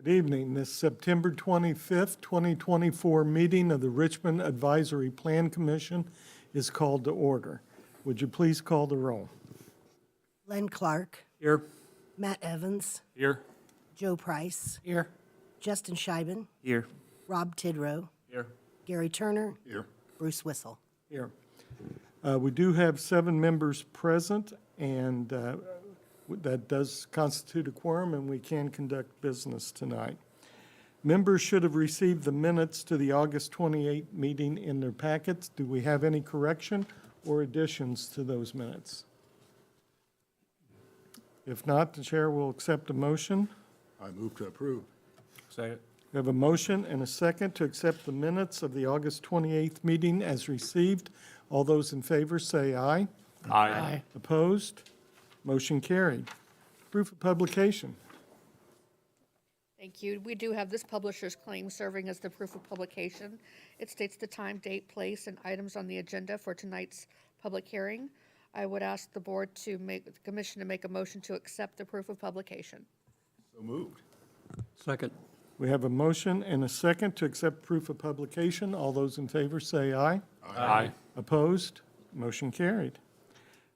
Good evening. This September 25th, 2024 meeting of the Richmond Advisory Plan Commission is called to order. Would you please call the roll? Len Clark, Here. Matt Evans, Here. Joe Price, Here. Justin Scheiben, Here. Rob Tidrow, Here. Gary Turner, Here. Bruce Whistle. Here. We do have 7 members present, and that does constitute a quorum, and we can conduct business tonight. Members should have received the minutes to the August 28th meeting in their packets. Do we have any correction or additions to those minutes? If not, the chair will accept a motion. I move to approve. Second. We have a motion and a second to accept the minutes of the August 28th meeting as received. All those in favor say aye. Aye. Opposed? Motion carried. Proof of publication. Thank you. We do have this publisher's claim serving as the proof of publication. It states the time, date, place, and items on the agenda for tonight's public hearing. I would ask the board to the commission to make a motion to accept the proof of publication. So moved. Second. We have a motion and a second to accept proof of publication. All those in favor say aye. Aye. Opposed? Motion carried.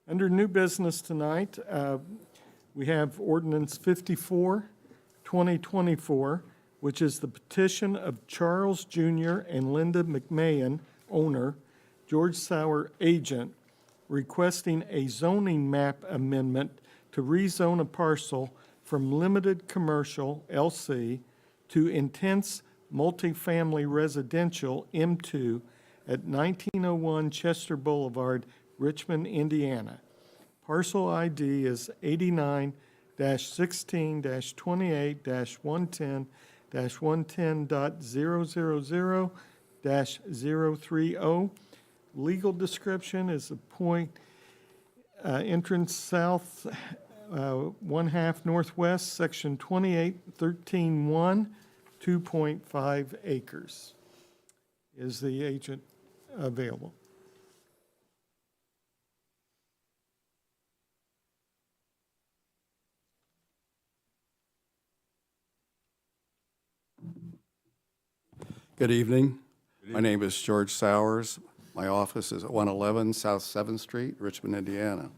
Under new business tonight, we have ordinance 54, 2024, which is the petition of Charles Jr. and Linda McMahon, owner, George Sauer, agent, requesting a zoning map amendment to rezone a parcel from limited commercial, LC, to intense multifamily residential, M2, at 1901 Chester Boulevard, Richmond, Indiana. Parcel ID is 89-16-28-110-110.000-030. Legal description is a point entrance south, 1/2 northwest, section 2813-1, 2.5 acres. Is the agent available? Good evening. My name is George Sowers. My office is at 111 South 7th Street, Richmond, Indiana.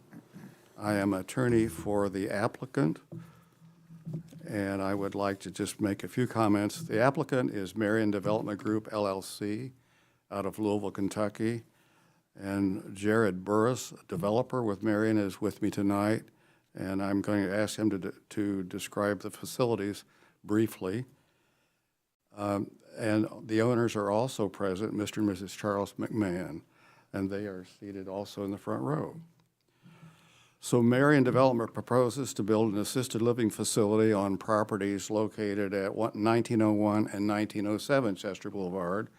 I am attorney for the applicant, and I would like to just make a few comments. The applicant is Marion Development Group, LLC, out of Louisville, Kentucky. And Jared Burris, a developer with Marion, is with me tonight, and I'm going to ask him to describe the facilities briefly. And the owners are also present, Mr. and Mrs. Charles McMahon, and they are seated also in the front row. So Marion Development proposes to build an assisted living facility on properties located at 1901 and 1907 Chester Boulevard,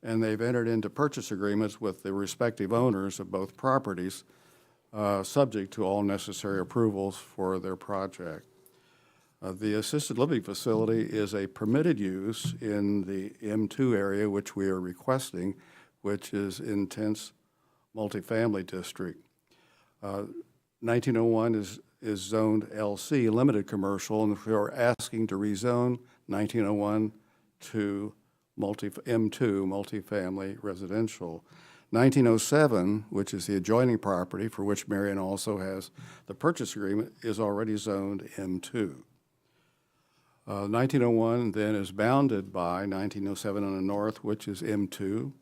and they've entered into purchase agreements with the respective owners of both properties, subject to all necessary approvals for their project. The assisted living facility is a permitted use in the M2 area, which we are requesting, which is intense multifamily district. 1901 is zoned LC, limited commercial, and we are asking to rezone 1901 to M2, multifamily residential. 1907, which is the adjoining property for which Marion also has the purchase agreement, is already zoned M2. 1901 then is bounded by 1907 on the north, which is M2.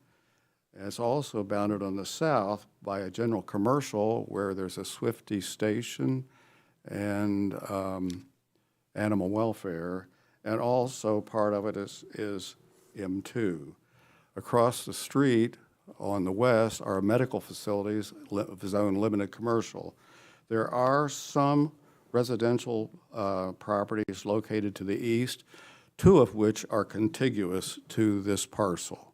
And it's also bounded on the south by a general commercial where there's a Swifty station and animal welfare, and also part of it is M2. Across the street on the west are medical facilities, zone limited commercial. There are some residential properties located to the east, 2 of which are contiguous to this parcel.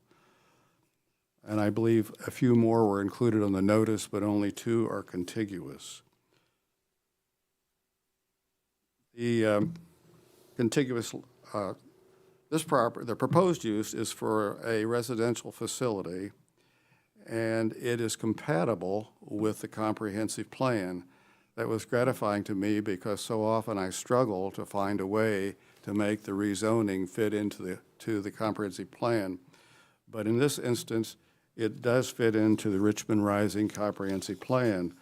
And I believe a few more were included on the notice, but only 2 are contiguous. The contiguous, the proposed use is for a residential facility, and it is compatible with the comprehensive plan. That was gratifying to me because so often I struggle to find a way to make the rezoning fit into the comprehensive plan. But in this instance, it does fit into the Richmond Rising Comprehensive Plan.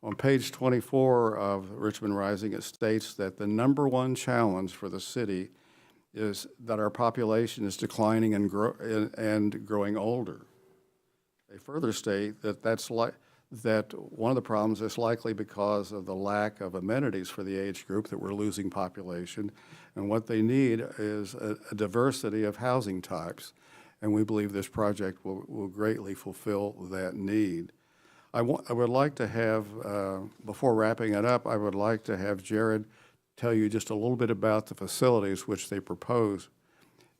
On page 24 of Richmond Rising, it states that the number one challenge for the city is that our population is declining and growing older. They further state that one of the problems is likely because of the lack of amenities for the age group, that we're losing population, and what they need is a diversity of housing types. And we believe this project will greatly fulfill that need. I would like to have, before wrapping it up, I would like to have Jared tell you just a little bit about the facilities which they propose.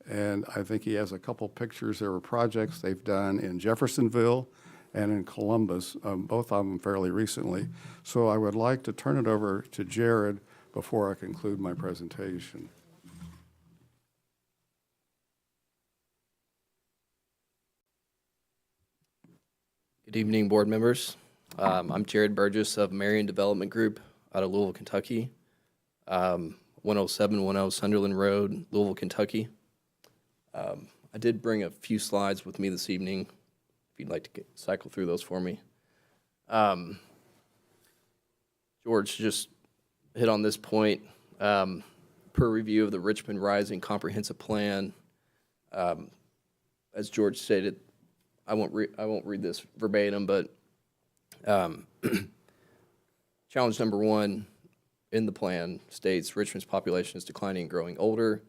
And I think he has a couple pictures. There were projects they've done in Jeffersonville and in Columbus, both of them fairly recently. So I would like to turn it over to Jared before I conclude my presentation. Good evening, board members. I'm Jared Burgess of Marion Development Group out of Louisville, Kentucky. 10710 Sunderland Road, Louisville, Kentucky. I did bring a few slides with me this evening, if you'd like to cycle through those for me. George just hit on this point. Per review of the Richmond Rising Comprehensive Plan, as George stated, I won't read this verbatim, but challenge number one in the plan states Richmond's population is declining and growing older.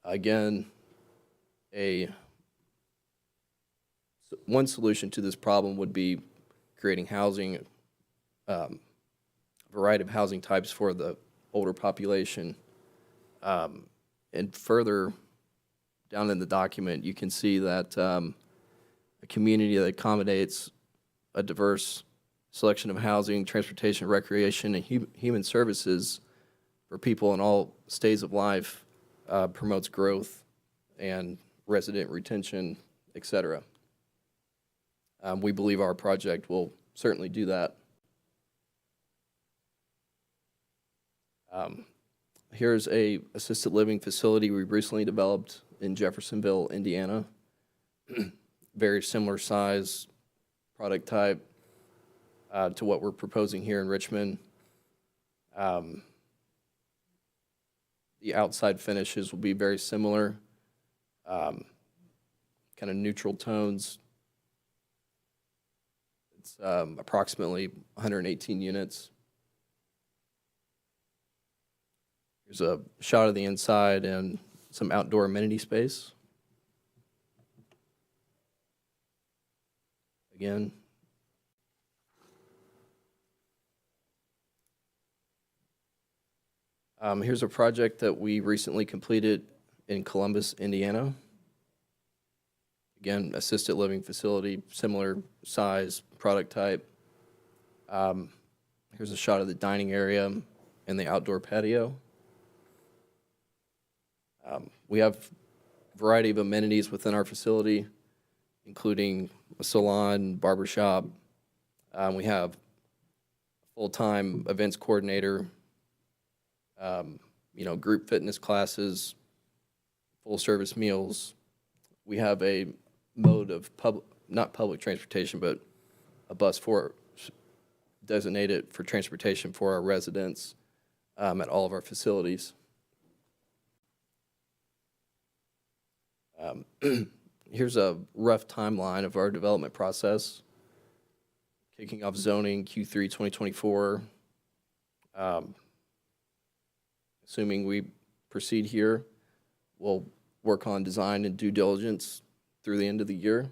Again, one solution to this problem would be creating housing, a variety of housing types for the older population. And further down in the document, you can see that a community that accommodates a diverse selection of housing, transportation, recreation, and human services for people in all stages of life promotes growth and resident retention, etc. We believe our project will certainly do that. Here's a assisted living facility we recently developed in Jeffersonville, Indiana. Very similar size, product type to what we're proposing here in Richmond. The outside finishes will be very similar, kind of neutral tones. It's approximately 118 units. Here's a shot of the inside and some outdoor amenity space. Again. Here's a project that we recently completed in Columbus, Indiana. Again, assisted living facility, similar size, product type. Here's a shot of the dining area and the outdoor patio. We have a variety of amenities within our facility, including a salon, barbershop. We have a full-time events coordinator, group fitness classes, full-service meals. We have a mode of not public transportation, but a bus designated for transportation for our residents at all of our facilities. Here's a rough timeline of our development process. Kicking off zoning Q3 2024. Assuming we proceed here, we'll work on design and due diligence through the end of the year.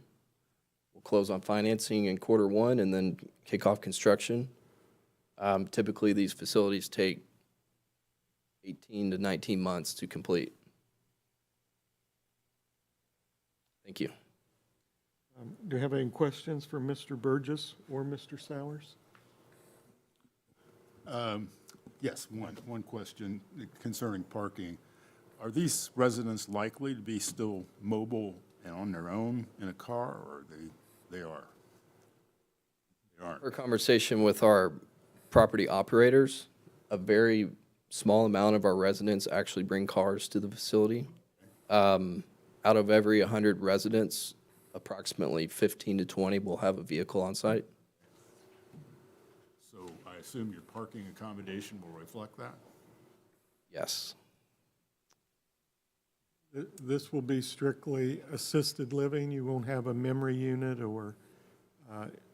We'll close on financing in Q1 and then kick off construction. Typically, these facilities take 18 to 19 months to complete. Thank you. Do you have any questions for Mr. Burgess or Mr. Sowers? Yes, one question concerning parking. Are these residents likely to be still mobile and on their own in a car, or they are? They aren't. For conversation with our property operators, a very small amount of our residents actually bring cars to the facility. Out of every 100 residents, approximately 15 to 20 will have a vehicle on site. So I assume your parking accommodation will reflect that? Yes. This will be strictly assisted living? You won't have a memory unit or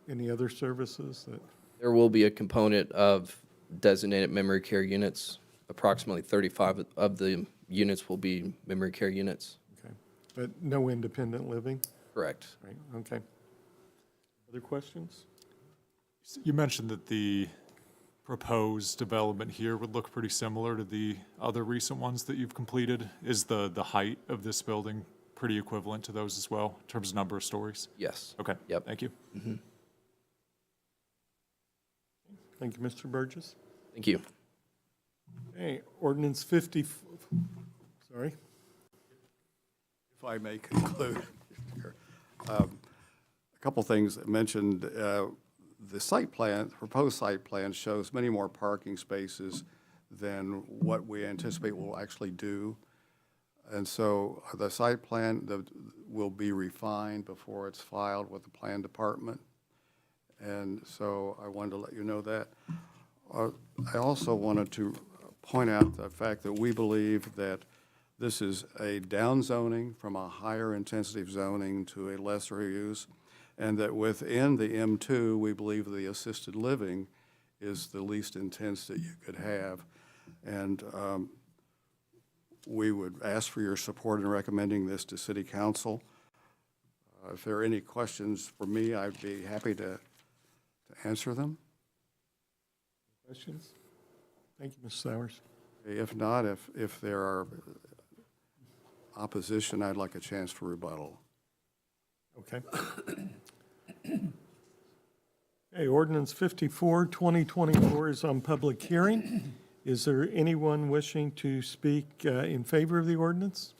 any other services that? There will be a component of designated memory care units. Approximately 35 of the units will be memory care units. Okay, but no independent living? Correct. Right, okay. Other questions? You mentioned that the proposed development here would look pretty similar to the other recent ones that you've completed. Is the height of this building pretty equivalent to those as well, in terms of number of stories? Yes. Okay. Yep. Thank you. Thank you, Mr. Burgess. Thank you. Okay, ordinance 50, sorry. If I may conclude, a couple things mentioned. The site plan, proposed site plan shows many more parking spaces than what we anticipate we'll actually do. And so the site plan will be refined before it's filed with the plan department. And so I wanted to let you know that. I also wanted to point out the fact that we believe that this is a downzoning from a higher intensity zoning to a lesser use, and that within the M2, we believe the assisted living is the least intense that you could have. And we would ask for your support in recommending this to City Council. If there are any questions for me, I'd be happy to answer them. Questions? Thank you, Ms. Sowers. If not, if there are opposition, I'd like a chance for rebuttal. Okay. Okay, ordinance 54, 2024 is on public hearing. Is there anyone wishing to speak in favor of the ordinance?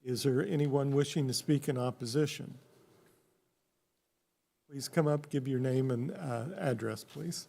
Is there anyone wishing to speak in opposition? Please come up, give your name and address, please.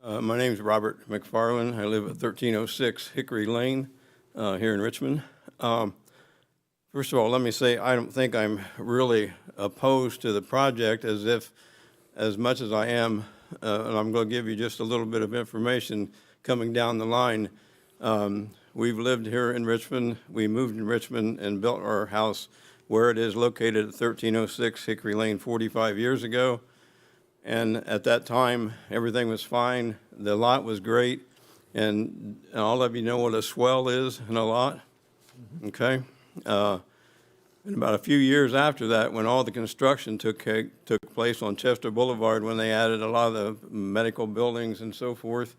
My name's Robert McFarland. I live at 1306 Hickory Lane here in Richmond. First of all, let me say I don't think I'm really opposed to the project as much as I am, and I'm going to give you just a little bit of information coming down the line. We've lived here in Richmond. We moved in Richmond and built our house where it is located at 1306 Hickory Lane 45 years ago. And at that time, everything was fine. The lot was great. And all of you know what a swell is in a lot, okay? And about a few years after that, when all the construction took place on Chester Boulevard, when they added a lot of the medical buildings and so forth,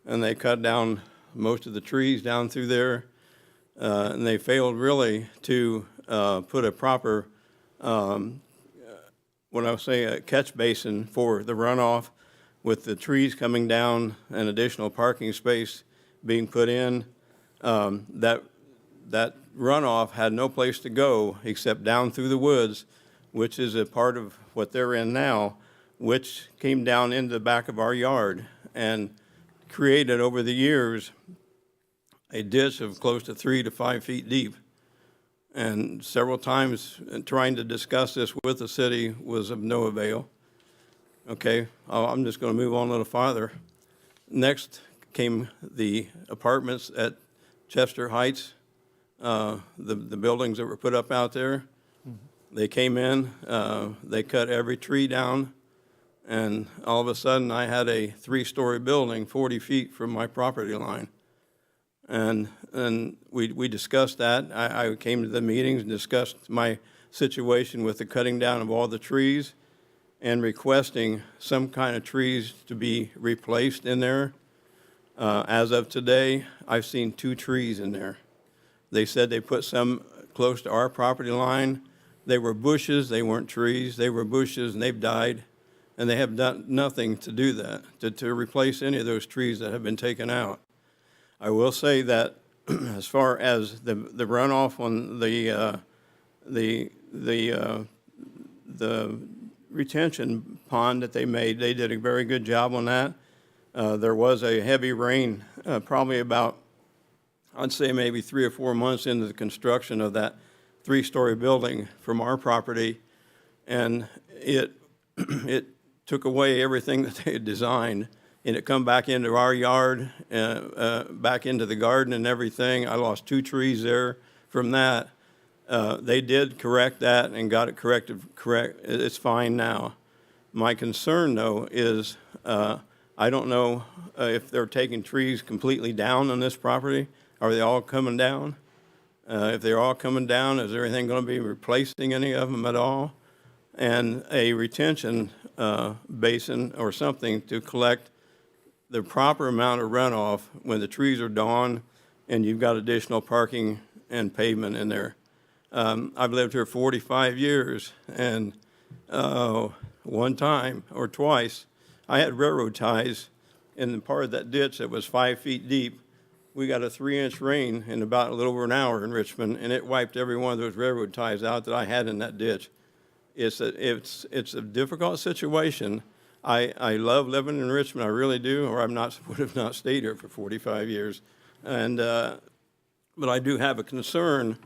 and they cut down most of the trees down through there, and they failed really to put a proper, when I say a catch basin for the runoff, with the trees coming down and additional parking space being put in, that runoff had no place to go except down through the woods, which is a part of what they're in now, which came down into the back of our yard and created over the years a ditch of close to 3 to 5 feet deep. And several times trying to discuss this with the city was of no avail. Okay, I'm just going to move on a little farther. Next came the apartments at Chester Heights, the buildings that were put up out there. They came in, they cut every tree down, and all of a sudden I had a 3-story building 40 feet from my property line. And we discussed that. I came to the meetings and discussed my situation with the cutting down of all the trees and requesting some kind of trees to be replaced in there. As of today, I've seen 2 trees in there. They said they put some close to our property line. They were bushes, they weren't trees. They were bushes and they've died. And they have done nothing to do that, to replace any of those trees that have been taken out. I will say that as far as the runoff on the the retention pond that they made, they did a very good job on that. There was a heavy rain, probably about, I'd say maybe 3 or 4 months into the construction of that 3-story building from our property, and it took away everything that they had designed, and it come back into our yard, back into the garden and everything. I lost 2 trees there from that. They did correct that and got it correct. It's fine now. My concern, though, is I don't know if they're taking trees completely down on this property. Are they all coming down? If they're all coming down, is there anything going to be replacing any of them at all? And a retention basin or something to collect the proper amount of runoff when the trees are gone and you've got additional parking and pavement in there. I've lived here 45 years, and one time or twice, I had railroad ties in the part of that ditch that was 5 feet deep. We got a 3-inch rain in about a little over an hour in Richmond, and it wiped every one of those railroad ties out that I had in that ditch. It's a difficult situation. I love living in Richmond, I really do, or would have not stayed here for 45 years. And but I do have a concern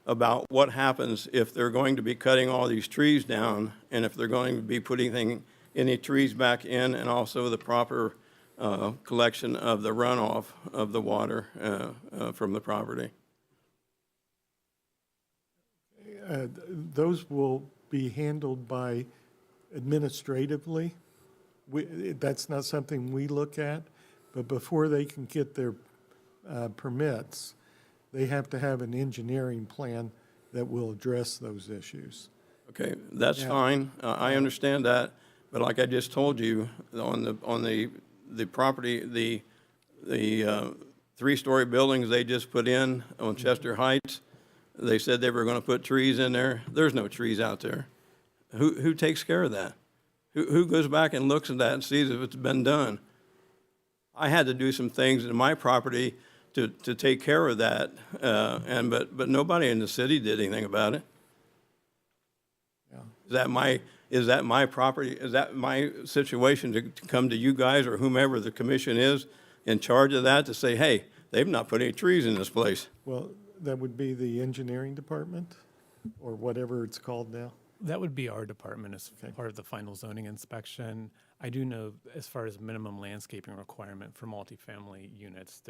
about what happens if they're going to be cutting all these trees down, and if they're going to be putting any trees back in, and also the proper collection of the runoff of the water from the property. Those will be handled by administratively. That's not something we look at, but before they can get their permits, they have to have an engineering plan that will address those issues. Okay, that's fine. I understand that, but like I just told you, on the property, the 3-story buildings they just put in on Chester Heights, they said they were going to put trees in there. There's no trees out there. Who takes care of that? Who goes back and looks at that and sees if it's been done? I had to do some things in my property to take care of that, but nobody in the city did anything about it. Yeah. Is that my property? Is that my situation to come to you guys or whomever the commission is in charge of that to say, hey, they've not put any trees in this place? Well, that would be the engineering department, or whatever it's called now. That would be our department as Okay. part of the final zoning inspection. I do know as far as minimum landscaping requirement for multifamily units,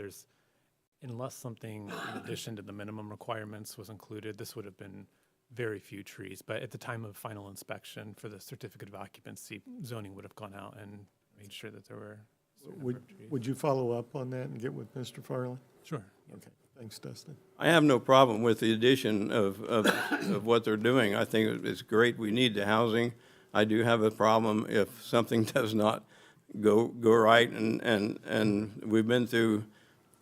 unless something in addition to the minimum requirements was included, this would have been very few trees. But at the time of final inspection for the certificate of occupancy, zoning would have gone out and made sure that there were a certain number of trees. Would you follow up on that and get with Mr. Farley? Sure. Okay, thanks, Dustin. I have no problem with the addition of what they're doing. I think it's great. We need the housing. I do have a problem if something does not go right, and we've been through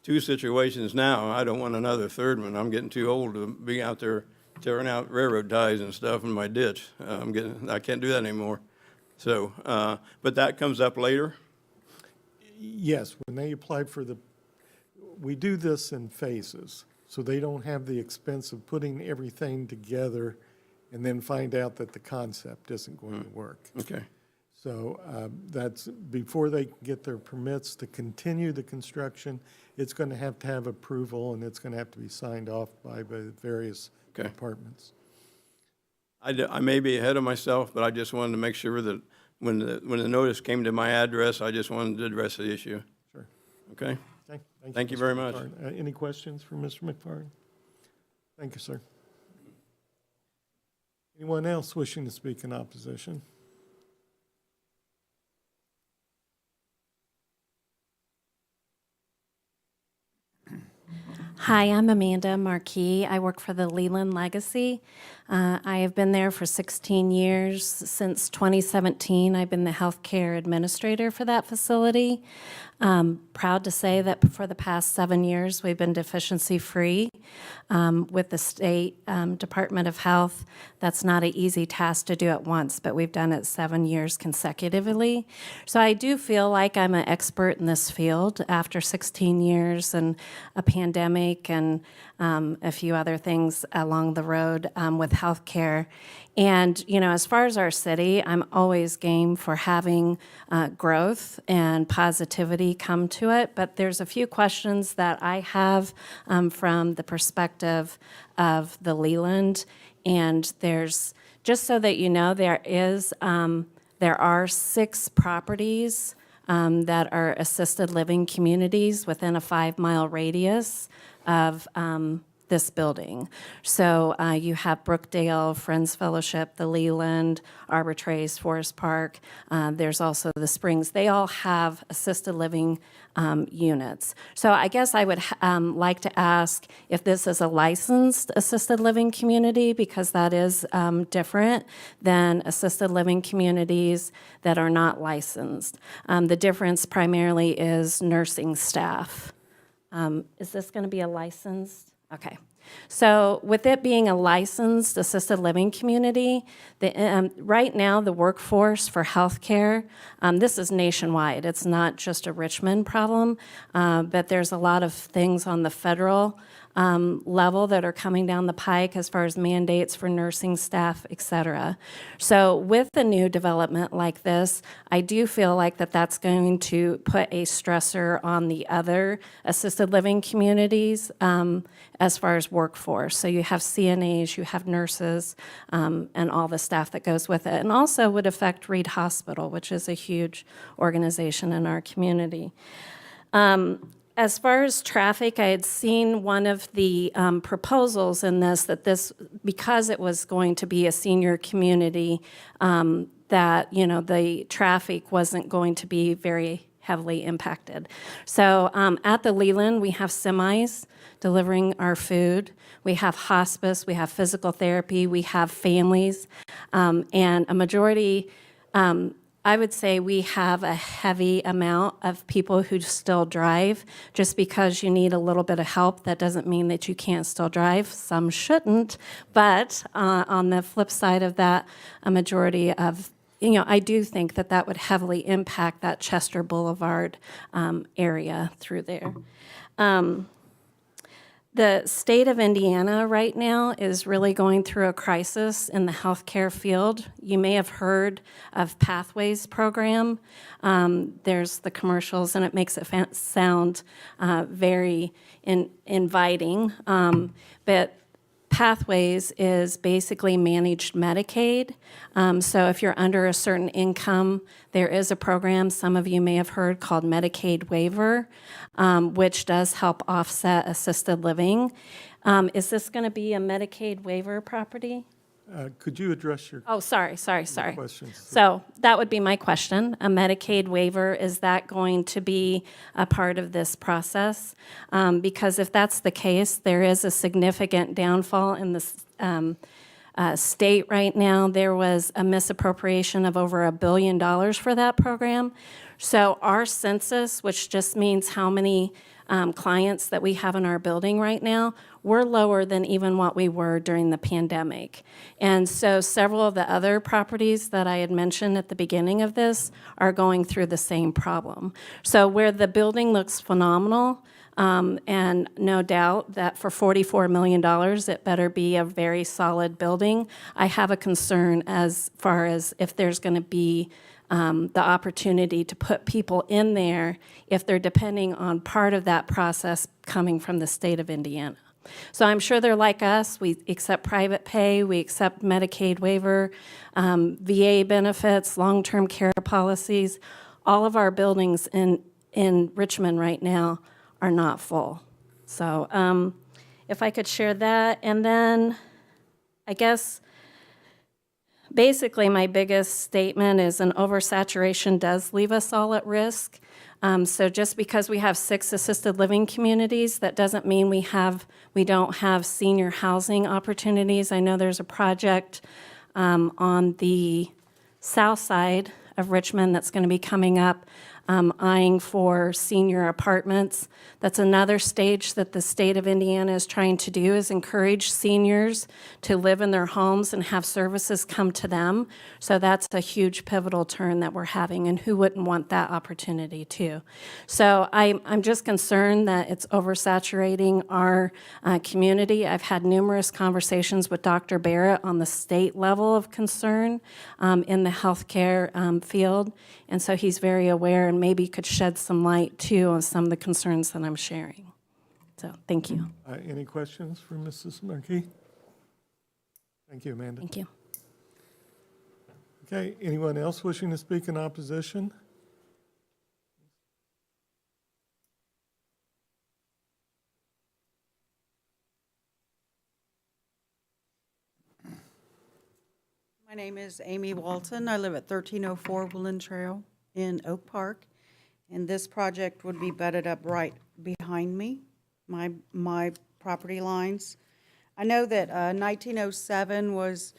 2 situations now. I don't want another third one. I'm getting too old to be out there tearing out railroad ties and stuff in my ditch. I can't do that anymore. So, but that comes up later. Yes, when they apply we do this in phases, so they don't have the expense of putting everything together and then find out that the concept isn't going to work. Okay. So that's, before they can get their permits to continue the construction, it's going to have approval, and it's going to have to be signed off by the various Okay. departments. I may be ahead of myself, but I just wanted to make sure that when the notice came to my address, I just wanted to address the issue. Sure. Okay? Okay. Thank you Mr. very much. McFarland. Any questions for Mr. McFarland? Thank you, sir. Anyone else wishing to speak in opposition? Hi, I'm Amanda Marquis. I work for the Leland Legacy. I have been there for 16 years. Since 2017, I've been the healthcare administrator for that facility. Proud to say that for the past 7 years, we've been deficiency-free with the State Department of Health. That's not an easy task to do at once, but we've done it 7 years consecutively. So I do feel like I'm an expert in this field after 16 years and a pandemic Pike and a few other things along the road with healthcare. And, you know, as far as our city, I'm always game for having growth and positivity come to it. But there's a few questions that I have from the perspective of the Leland. And there's, just so that you know, there are 6 properties that are assisted living communities within a 5-mile radius of this building. So you have Brookdale, Friends Fellowship, the Leland, Arbor Trace, Forest Park. There's also the Springs. They all have assisted living units. So I guess I would like to ask if this is a licensed assisted living community, because that is different than assisted living communities that are not licensed. The difference primarily is nursing staff. Is this going to be a licensed? Okay. So with it being a licensed assisted living community, right now the workforce for healthcare, this is nationwide. It's not just a Richmond problem, but there's a lot of things on the federal level that are coming down the pike as far as mandates for nursing staff, et cetera. So with a new development like this, I do feel like that's going to put a stressor on the other assisted living communities as far as workforce. So you have CNAs, you have nurses, and all the staff that goes with it. And also would affect Reed Hospital, which is a huge organization in our community. As far as traffic, I had seen one of the proposals in this, because it was going to be a senior community, that, you know, the traffic wasn't going to be very heavily impacted. So at the Leland, we have semis delivering our food. We have hospice, we have physical therapy, we have families, and a majority, I would say we have a heavy amount of people who still drive. Just because you need a little bit of help, that doesn't mean that you can't still drive. Some shouldn't, but on the flip side of that, a majority of, you know, I do think that would heavily impact that Chester Boulevard area through there. The state of Indiana right now is really going through a crisis in the healthcare field. You may have heard of Pathways program. There's the commercials, and it makes it sound very inviting. But Pathways is basically managed Medicaid. So if you're under a certain income, there is a program some of you may have heard called Medicaid Waiver, which does help offset assisted living. Is this going to be a Medicaid waiver property? Could you address your Oh, sorry. questions? So that would be my question. A Medicaid waiver, is that going to be a part of this process? Because if that's the case, there is a significant downfall in the state right now. There was a misappropriation of over $1 billion for that program. So our census, which just means how many clients that we have in our building right now, we're lower than even what we were during the pandemic. And so several of the other properties that I had mentioned at the beginning of this are going through the same problem. So where the building looks phenomenal, and no doubt that for $44 million, it better be a very solid building, I have a concern as far as if there's going to be the opportunity to put people in there if they're depending on part of that process coming from the state of Indiana. So I'm sure they're like us. We accept private pay, we accept Medicaid waiver, VA benefits, long-term care policies. All of our buildings in Richmond right now are not full. So if I could share that, and then I guess basically my biggest statement is an oversaturation does leave us all at risk. So just because we have 6 assisted living communities, that doesn't mean we don't have senior housing opportunities. I know there's a project on the south side of Richmond that's going to be coming up eyeing for senior apartments. That's another stage that the state of Indiana is trying to do, is encourage seniors to live in their homes and have services come to them. So that's a huge pivotal turn that we're having, and who wouldn't want that opportunity too? So I'm just concerned that it's oversaturating our community. I've had numerous conversations with Dr. Barrett on the state level of concern in the healthcare field, and so he's very aware and maybe could shed some light too on some of the concerns that I'm sharing. So thank you. Any questions for Mrs. Markey? Thank you, Amanda. Thank you. Okay, anyone else wishing to speak in opposition? My name is Amy Walton. I live at 1304 Woodland Trail in Oak Park, and this project would be butted up right behind me, my property lines. I know that 1907 was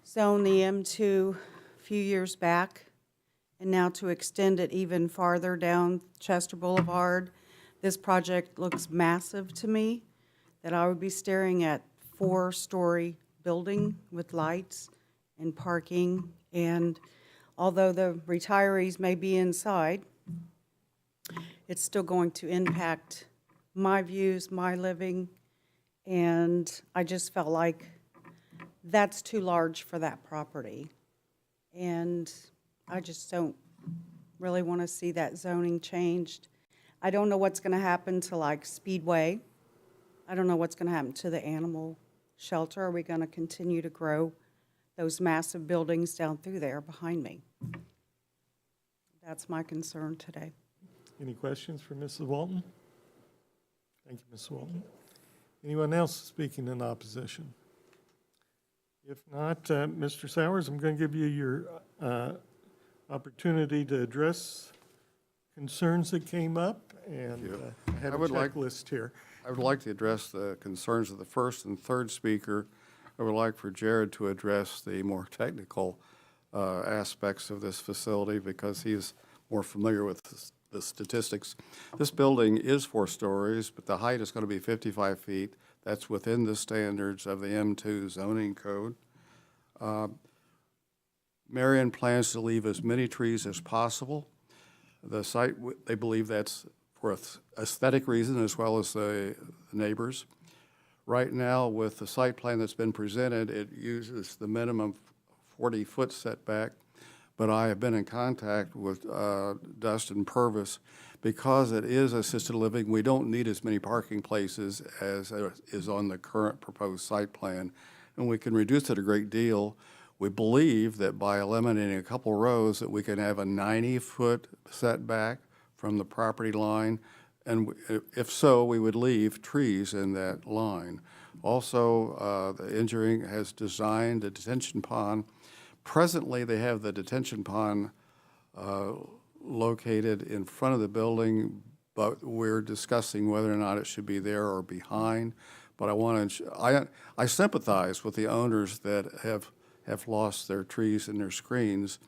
zoned the M2 a few years back, and now to extend it even farther down Chester Boulevard, this project looks massive to me, that I would be staring at 4-story building with lights and parking, and although the retirees may be inside, it's still going to impact my views, my living, and I just felt like that's too large for that property. And I just don't really want to see that zoning changed. I don't know what's going to happen to like Speedway. I don't know what's going to happen to the animal shelter. Are we going to continue to grow those massive buildings down through there behind me? That's my concern today. Any questions for Mrs. Walton? Thank you, Mrs. Walton. Anyone else speaking in opposition? If not, Mr. Sowers, I'm going to give you your opportunity to address concerns that came up, and I have a checklist here. I would like to address the concerns of the first and third speaker. I would like for Jared to address the more technical aspects of this facility because he's more familiar with the statistics. This building is 4 stories, but the height is going to be 55 feet. That's within the standards of the M2 zoning code. Marion plans to leave as many trees as possible. The site, they believe that's for aesthetic reasons as well as the neighbors. Right now, with the site plan that's been presented, it uses the minimum 40-foot setback, but I have been in contact with Dustin Purvis. Because it is assisted living, we don't need as many parking places as is on the current proposed site plan, and we can reduce it a great deal. We believe that by eliminating a couple rows that we can have a 90-foot setback from the property line, and if so, we would leave trees in that line. Also, the engineering has designed a detention pond. Presently, they have the detention pond located in front of the building, but we're discussing whether or not it should be there or behind. But I sympathize with the owners that have lost their trees and their screens.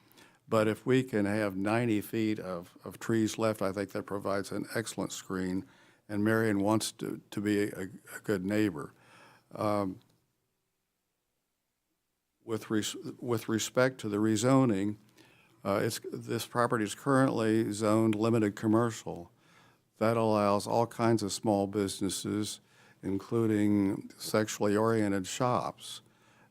But if we can have 90 feet of trees left, I think that provides an excellent screen, and Marion wants to be a good neighbor. With respect to the rezoning, this property is currently zoned limited commercial. That allows all kinds of small businesses, including sexually oriented shops.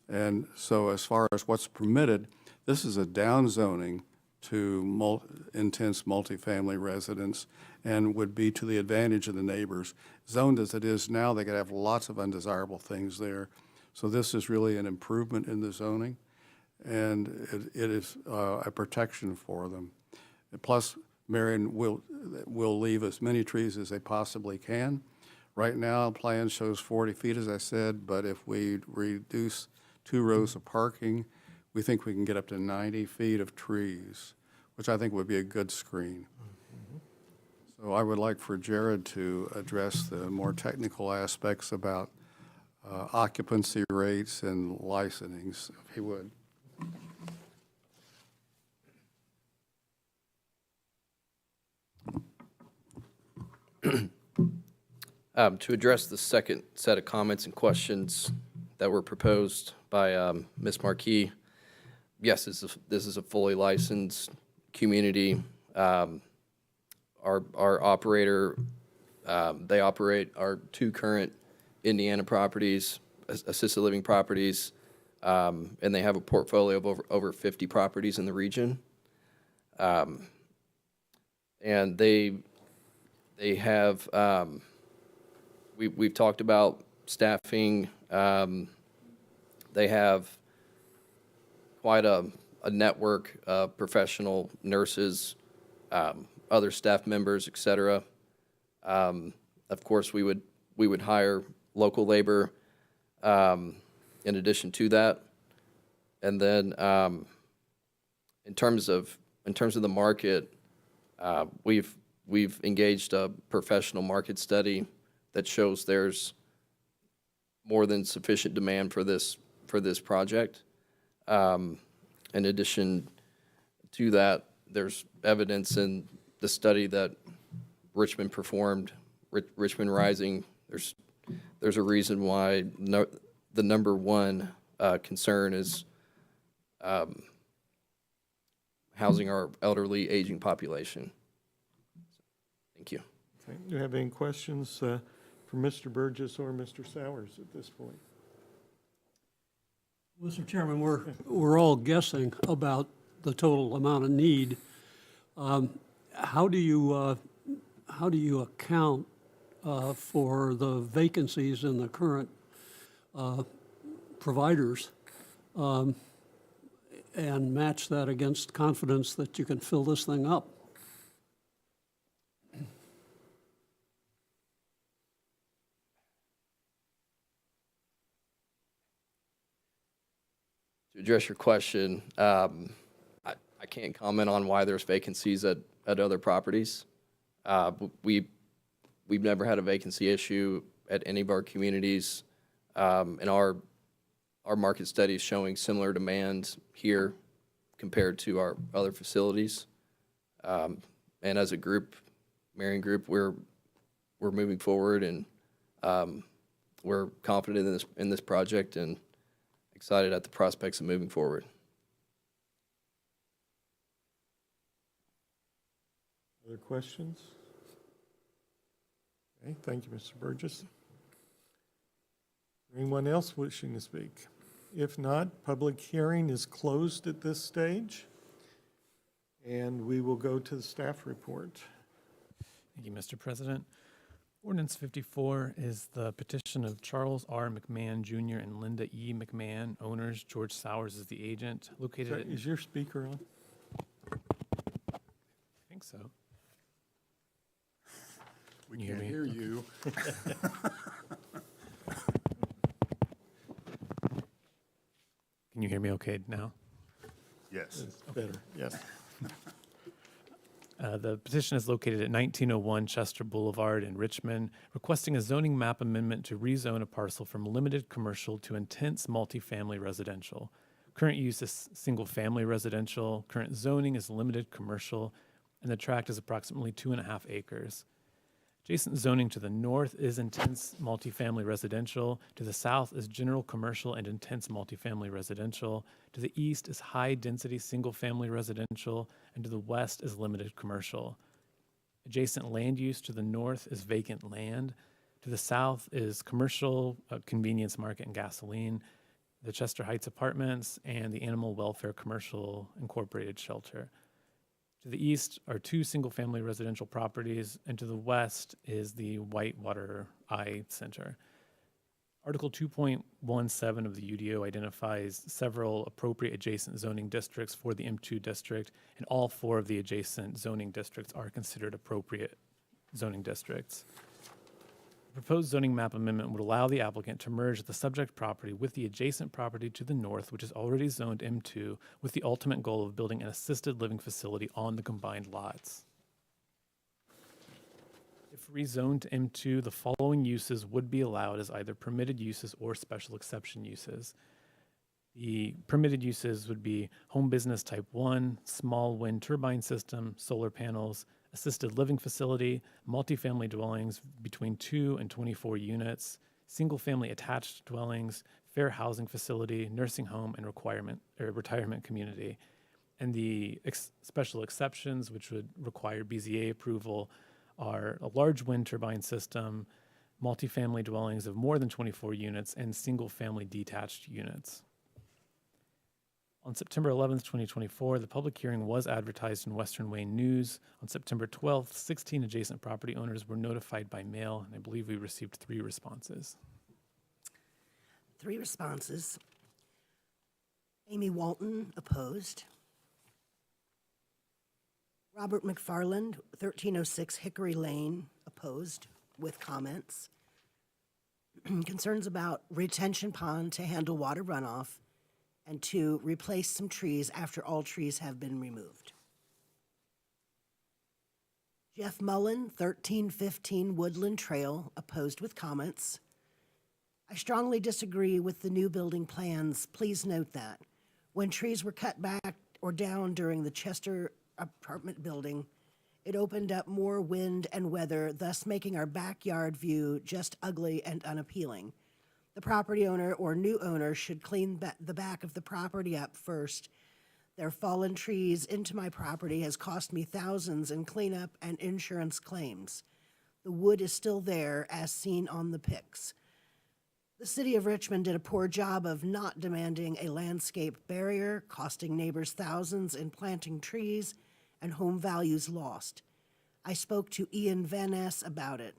And so as far as what's permitted, this is a downzoning to intense multifamily residence and would be to the advantage of the neighbors. Zoned as it is now, they could have lots of undesirable things there. So this is really an improvement in the zoning, and it is a protection for them. And plus, Marion will leave as many trees as they possibly can. Right now, plan shows 40 feet, as I said, but if we reduce 2 rows of parking, we think we can get up to 90 feet of trees, which I think would be a good screen. So I would like for Jared to address the more technical aspects about occupancy rates and licensings, if he would. To address the second set of comments and questions that were proposed by Ms. Marquis, yes, this is a fully licensed community. Our operator, they operate our 2 current Indiana properties, assisted living properties, and they have a portfolio of over 50 properties in the region. And they have, we've talked about staffing. They have quite a network of professional nurses, other staff members, et cetera. Of course, we would hire local labor in addition to that. And then in terms of the market, we've engaged a professional market study that shows there's more than sufficient demand for this project. In addition to that, there's evidence in the study that Richmond performed, Richmond Rising. There's a reason why the number one concern is housing our elderly, aging population. Thank you. Okay. Do you have any questions for Mr. Burgess or Mr. Sowers at this point? Mr. Chairman, we're all guessing about the total amount of need. How do you account for the vacancies in the current providers and match that against confidence that you can fill this thing up? To address your question, I can't comment on why there's vacancies at other properties. We've never had a vacancy issue at any of our communities, and our market study is showing similar demand here compared to our other facilities. And as a group, Marion Group, we're moving forward, and we're confident in this project and excited at the prospects of moving forward. Other questions? Okay, thank you, Mr. Burgess. Anyone else wishing to speak? If not, public hearing is closed at this stage, and we will go to the staff report. Thank you, Mr. President. Ordinance 54 is the petition of Charles R. McMahon Jr. and Linda E. McMahon, owners. George Sowers is the agent, located at... Is your speaker on? I think so. We Can you hear can't me? hear you. Can you hear me okay now? Yes. Better, yes. The petition is located at 1901 Chester Boulevard in Richmond, requesting a zoning map amendment to rezone a parcel from limited commercial to intense multifamily residential. Current use is single-family residential, current zoning is limited commercial, and the tract is approximately 2.5 acres. Adjacent zoning to the north is intense multifamily residential, to the south is general commercial and intense multifamily residential, to the east is high-density single-family residential, and to the west is limited commercial. Adjacent land use to the north is vacant land, to the south is commercial, convenience market and gasoline, the Chester Heights Apartments, and the Animal Welfare Commercial Incorporated Shelter. To the east are 2 single-family residential properties, and to the west is the Whitewater Eye Center. Article 2.17 of the UDO identifies several appropriate adjacent zoning districts for the M2 district, and all 4 of the adjacent zoning districts are considered appropriate zoning districts. The proposed zoning map amendment would allow the applicant to merge the subject property with the adjacent property to the north, which is already zoned M2, with the ultimate goal of building an assisted living facility on the combined lots. If rezoned to M2, the following uses would be allowed as either permitted uses or special exception uses. The permitted uses would be home business type 1, small wind turbine system, solar panels, assisted living facility, multifamily dwellings between 2 and 24 units, single-family attached dwellings, fair housing facility, nursing home, and retirement community. And the special exceptions, which would require BZA approval, are a large wind turbine system, multifamily dwellings of more than 24 units, and single-family detached units. On September 11th, 2024, the public hearing was advertised in Western Wayne News. On September 12th, 16 adjacent property owners were notified by mail, and I believe we received 3 responses. 3 responses. Amy Walton, opposed. Robert McFarland, 1306 Hickory Lane, opposed, with comments. Concerns about retention pond to handle water runoff, and 2, replace some trees after all trees have been removed. Jeff Mullen, 1315 Woodland Trail, opposed with comments. I strongly disagree with the new building plans. Please note that. When trees were cut back or down during the Chester apartment building, it opened up more wind and weather, thus making our backyard view just ugly and unappealing. The property owner or new owner should clean the back of the property up first. Their fallen trees into my property has cost me thousands in cleanup and insurance claims. The wood is still there, as seen on the pics. The city of Richmond did a poor job of not demanding a landscape barrier, costing neighbors thousands in planting trees and home values lost. I spoke to Ian Van Ness about it.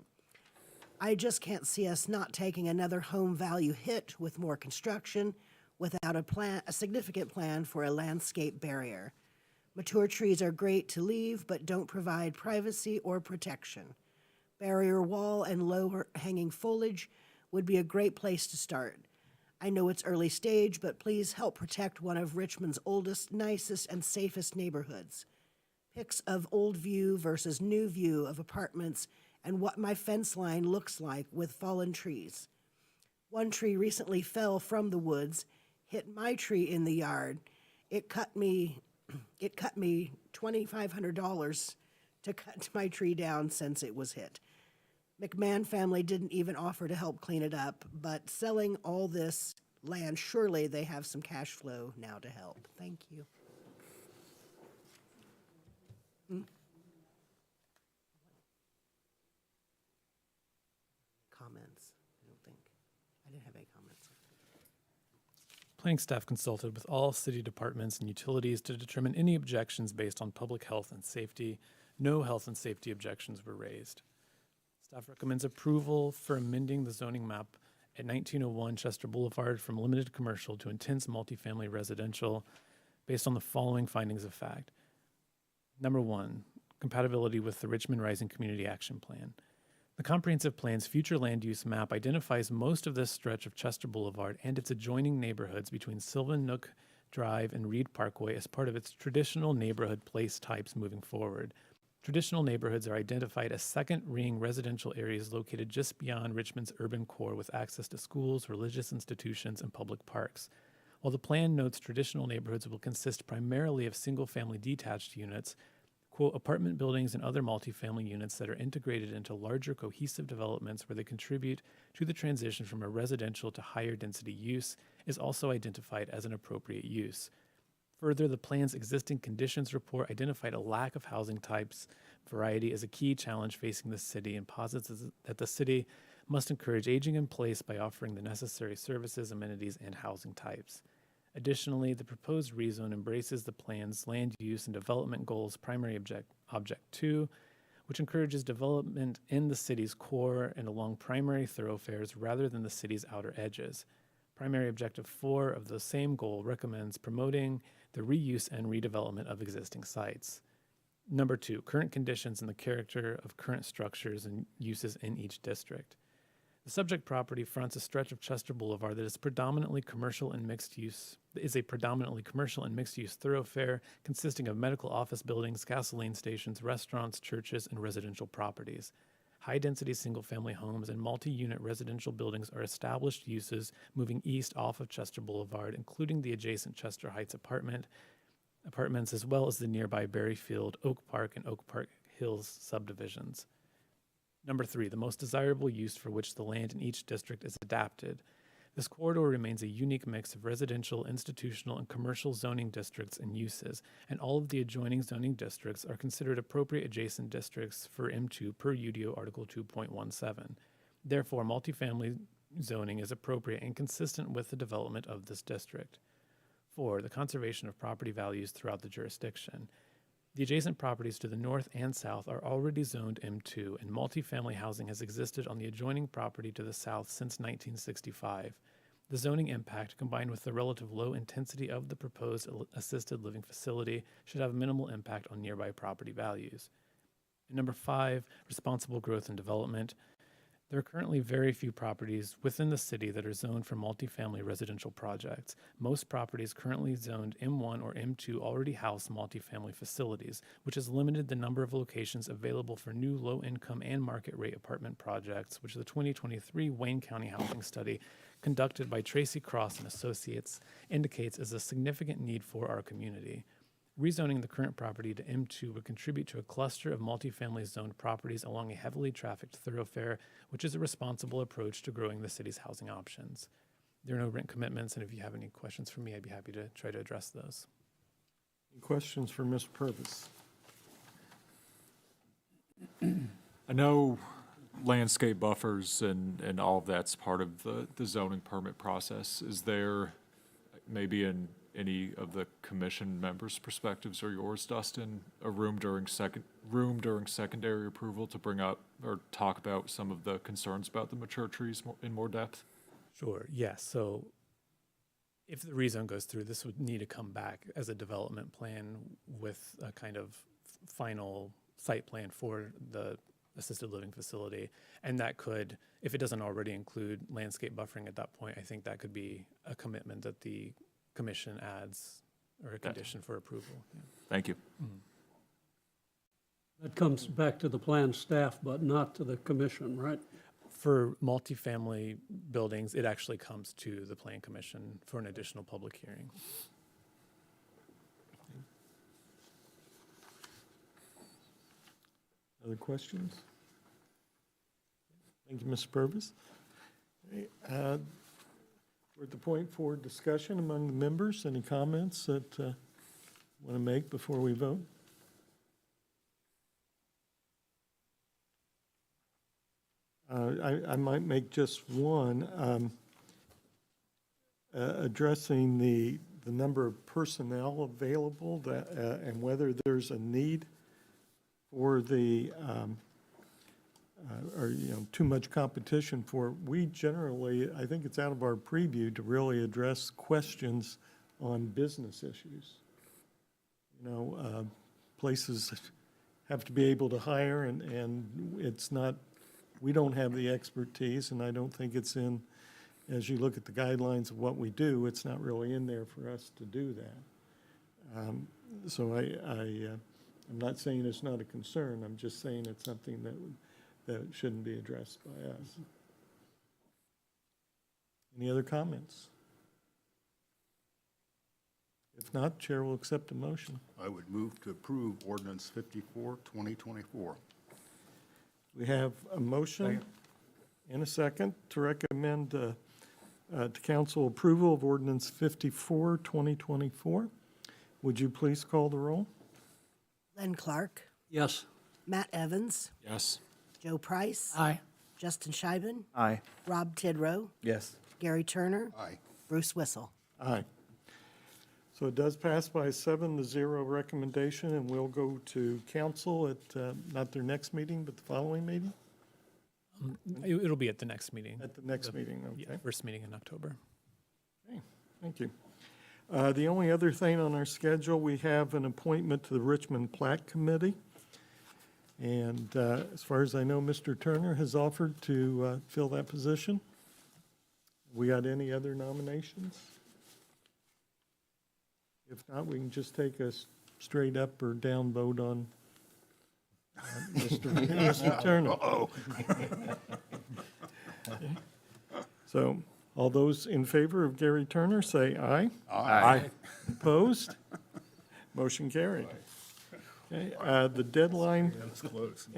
I just can't see us not taking another home value hit with more construction without a significant plan for a landscape barrier. Mature trees are great to leave, but don't provide privacy or protection. Barrier wall and lower hanging foliage would be a great place to start. I know it's early stage, but please help protect one of Richmond's oldest, nicest, and safest neighborhoods. Pics of old view versus new view of apartments and what my fence line looks like with fallen trees. One tree recently fell from the woods, hit my tree in the yard. It cut me $2,500 to cut my tree down since it was hit. McMahon family didn't even offer to help clean it up, but selling all this land, surely they have some cash flow now to help. Thank you. Comments? I didn't have any comments. Planning staff consulted with all city departments and utilities to determine any objections based on public health and safety. No health and safety objections were raised. Staff recommends approval for amending the zoning map at 1901 Chester Boulevard from limited commercial to intense multifamily residential based on the following findings of fact. Number 1, compatibility with the Richmond Rising Community Action Plan. The comprehensive plan's future land use map identifies most of this stretch of Chester Boulevard and its adjoining neighborhoods between Sylvan Nook Drive and Reed Parkway as part of its traditional neighborhood place types moving forward. Traditional neighborhoods are identified as second ring residential areas located just beyond Richmond's urban core with access to schools, religious institutions, and public parks. While the plan notes traditional neighborhoods will consist primarily of single-family detached units, quote, apartment buildings and other multifamily units that are integrated into larger cohesive developments where they contribute to the transition from a residential to higher density use is also identified as an appropriate use. Further, the plan's existing conditions report identified a lack of housing types variety as a key challenge facing the city and posits that the city must encourage aging in place by offering the necessary services, amenities, and housing types. Additionally, the proposed rezone embraces the plan's land use and development goals primary object 2, which encourages development in the city's core and along primary thoroughfares rather than the city's outer edges. Primary objective 4 of the same goal recommends promoting the reuse and redevelopment of existing sites. Number 2, current conditions and the character of current structures and uses in each district. The subject property fronts a stretch of Chester Boulevard that is a predominantly commercial and mixed use thoroughfare consisting of medical office buildings, gasoline stations, restaurants, churches, and residential properties. High-density single-family homes and multi-unit residential buildings are established uses moving east off of Chester Boulevard, including the adjacent Chester Heights apartments, as well as the nearby Berryfield, Oak Park, and Oak Park Hills subdivisions. Number 3, the most desirable use for which the land in each district is adapted. This corridor remains a unique mix of residential, institutional, and commercial zoning districts and uses, and all of the adjoining zoning districts are considered appropriate adjacent districts for M2 per UDO Article 2.17. Therefore, multifamily zoning is appropriate and consistent with the development of this district. 4, the conservation of property values throughout the jurisdiction. The adjacent properties to the north and south are already zoned M2, and multifamily housing has existed on the adjoining property to the south since 1965. The zoning impact, combined with the relative low intensity of the proposed assisted living facility, should have minimal impact on nearby property values. And number 5, responsible growth and development. There are currently very few properties within the city that are zoned for multifamily residential projects. Most properties currently zoned M1 or M2 already house multifamily facilities, which has limited the number of locations available for new low-income and market-rate apartment projects, which the 2023 Wayne County Housing Study conducted by Tracy Cross and Associates indicates is a significant need for our community. Rezoning the current property to M2 would contribute to a cluster of multifamily zoned properties along a heavily trafficked thoroughfare, which is a responsible approach to growing the city's housing options. There are no rent commitments, and if you have any questions for me, I'd be happy to try to address those. Any questions for Mr. Purvis? I know landscape buffers and all of that's part of the zoning permit process. Is there maybe in any of the commission members' perspectives or yours, Dustin, a room during secondary approval to bring up or talk about some of the concerns about the mature trees in more depth? Sure, yes. So if the rezone goes through, this would need to come back as a development plan with a kind of final site plan for the assisted living facility. And that could, if it doesn't already include landscape buffering at that point, I think that could be a commitment that the commission adds or a condition for approval. Yeah. Thank you. That comes back to the plan staff, but not to the commission, right? For multifamily buildings, it actually comes to the Plan Commission for an additional public hearing. Other questions? Thank you, Mr. Purvis. Okay, we're at the point for discussion among the members. Any comments that want to make before we vote? I might make just one, addressing the number of personnel available that, and whether there's a need for the, or, too much competition for. We generally, I think it's out of our preview to really address questions on business issues. Places have to be able to hire, and it's not, we don't have the expertise, and I don't think it's in, as you look at the guidelines of what we do, it's not really in there for us to do that. So I'm not saying it's not a concern, I'm just saying it's something that shouldn't be addressed by us. Any other comments? If not, Chair will accept a motion. I would move to approve ordinance 54, 2024. We have a motion and a second to recommend to council approval of ordinance 54, 2024. Would you please call the roll? Len Clark, Yes. Matt Evans, Yes. Joe Price. Aye. Justin Scheiben, Aye. Rob Tidrow, Yes. Gary Turner, Aye. Bruce Whistle. Aye. So it does pass by a 7-0 recommendation, and we'll go to council at, not their next meeting, but the following meeting? It'll be at the next meeting. At the next meeting, okay. Yeah, first meeting in October. Okay, thank you. The only other thing on our schedule, we have an appointment to the Richmond Plaque Committee. And as far as I know, Mr. Turner has offered to fill that position. We got any other nominations? If not, we can just take a straight up or down vote on Mr. Turner. Okay. So, all those in favor of Gary Turner, say aye. Aye. Opposed? Motion carried. Okay, the deadline, That's close.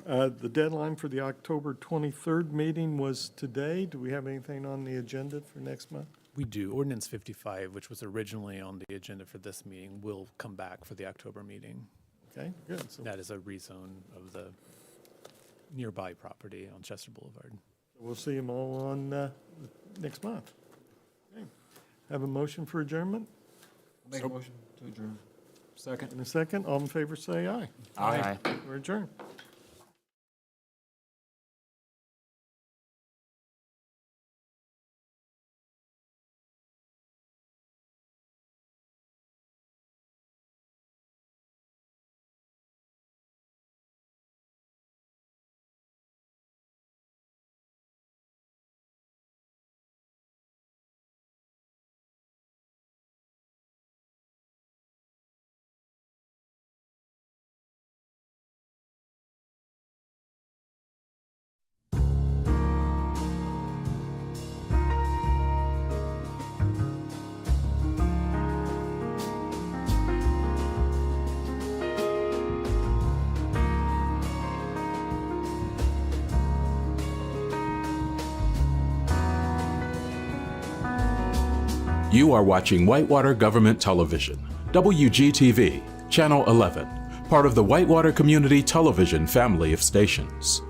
the deadline for the October 23rd meeting was today. Do we have anything on the agenda for next month? We do. Ordinance 55, which was originally on the agenda for this meeting, will come back for the October meeting. Okay, good. So That is a rezone of the nearby property on Chester Boulevard. we'll see them all on next month. Okay. Have a motion for adjournment? Make a motion to adjourn. Second. In a second, all in favor say aye. Aye. We're adjourned. You are watching Whitewater Government Television, WGTV, Channel 11, part of the Whitewater Community Television family of stations.